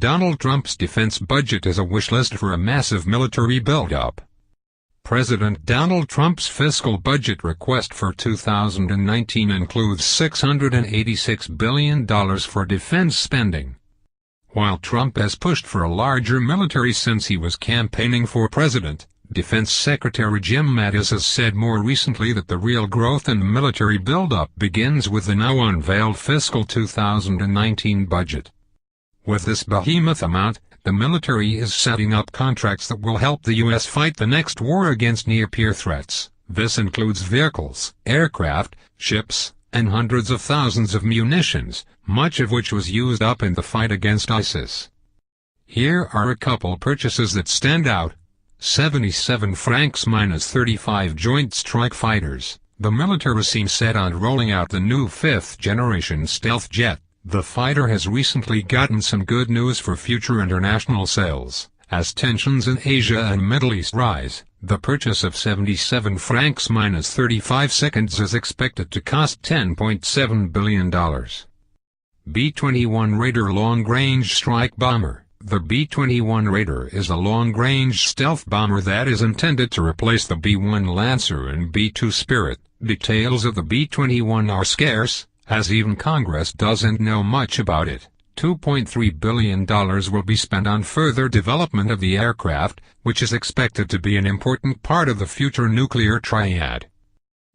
Donald Trump's defense budget is a wish list for a massive military buildup. President Donald Trump's fiscal budget request for 2019 includes $686 billion for defense spending. While Trump has pushed for a larger military since he was campaigning for president, Defense Secretary Jim Mattis has said more recently that the real growth in the military buildup begins with the now unveiled fiscal 2019 budget. With this behemoth amount, the military is setting up contracts that will help the U.S. fight the next war against near-peer threats. This includes vehicles, aircraft, ships, and hundreds of thousands of munitions, much of which was used up in the fight against ISIS. Here are a couple purchases that stand out. 77 francs minus 35 Joint Strike Fighters. The military seems set on rolling out the new 5th-generation stealth jet. The fighter has recently gotten some good news for future international sales. As tensions in Asia and Middle East rise, the purchase of 77 francs minus 35 seconds is expected to cost $10.7 billion. B-21 Raider Long-Range Strike Bomber. The B-21 Raider is a long-range stealth bomber that is intended to replace the B-1 Lancer and B-2 Spirit. Details of the B-21 are scarce, as even Congress doesn't know much about it. $2.3 billion will be spent on further development of the aircraft, which is expected to be an important part of the future nuclear triad.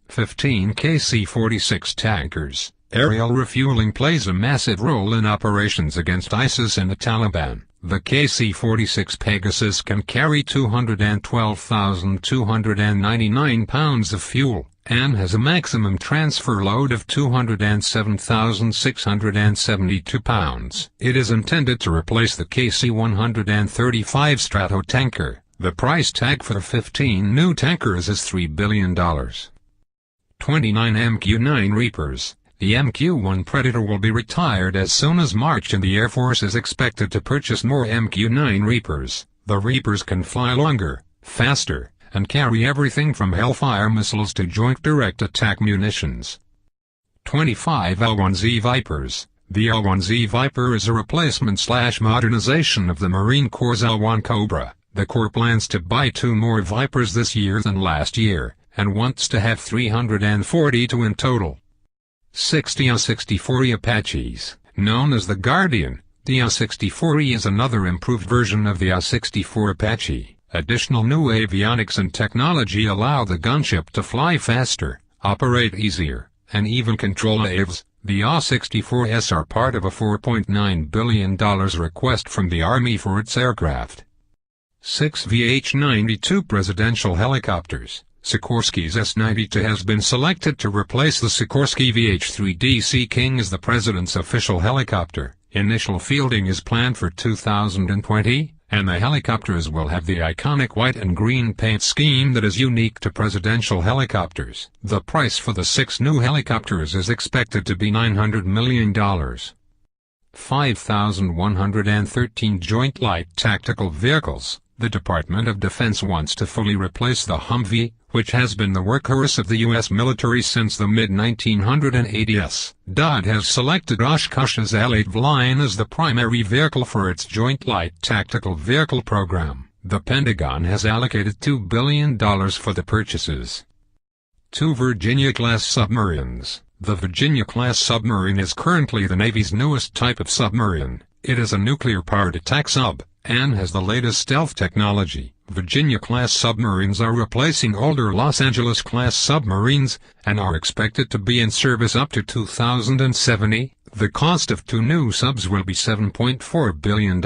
15 KC-46 tankers. Aerial refueling plays a massive role in operations against ISIS and the Taliban. The KC-46 Pegasus can carry 212,299 pounds of fuel, and has a maximum transfer load of 207,672 pounds. It is intended to replace the KC-135 Stratotanker. The price tag for the 15 new tankers is $3 billion. 29 MQ-9 Reapers. The MQ-1 Predator will be retired as soon as March, and the Air Force is expected to purchase more MQ-9 Reapers. The Reapers can fly longer, faster, and carry everything from Hellfire missiles to Joint Direct Attack munitions. 25 L-1Z Vipers. The L-1Z Viper is a replacement/modernization of the Marine Corps' L-1 Cobra. The Corps plans to buy 2 more Vipers this year than last year, and wants to have 342 in total. 60 L-64E Apaches. Known as the Guardian, the L-64E is another improved version of the L-64 Apache. Additional new avionics and technology allow the gunship to fly faster, operate easier, and even control AVs. The L-64s are part of a $4.9 billion request from the Army for its aircraft. 6 VH-92 Presidential Helicopters. Sikorsky's S-92 has been selected to replace the Sikorsky VH-3D Sea King as the president's official helicopter. Initial fielding is planned for 2020, and the helicopters will have the iconic white and green paint scheme that is unique to presidential helicopters. The price for the 6 new helicopters is expected to be $900 million. 5,113 Joint Light Tactical Vehicles. The Department of Defense wants to fully replace the Humvee, which has been the workhorse of the U.S. military since the mid-1980s. DoD has selected Oshkosh's L-8 line as the primary vehicle for its Joint Light Tactical Vehicle program. The Pentagon has allocated $2 billion for the purchases. 2 Virginia-class submarines. The Virginia-class submarine is currently the Navy's newest type of submarine. It is a nuclear-powered attack sub, and has the latest stealth technology. Virginia-class submarines are replacing older Los Angeles-class submarines, and are expected to be in service up to 2070. The cost of 2 new subs will be $7.4 billion.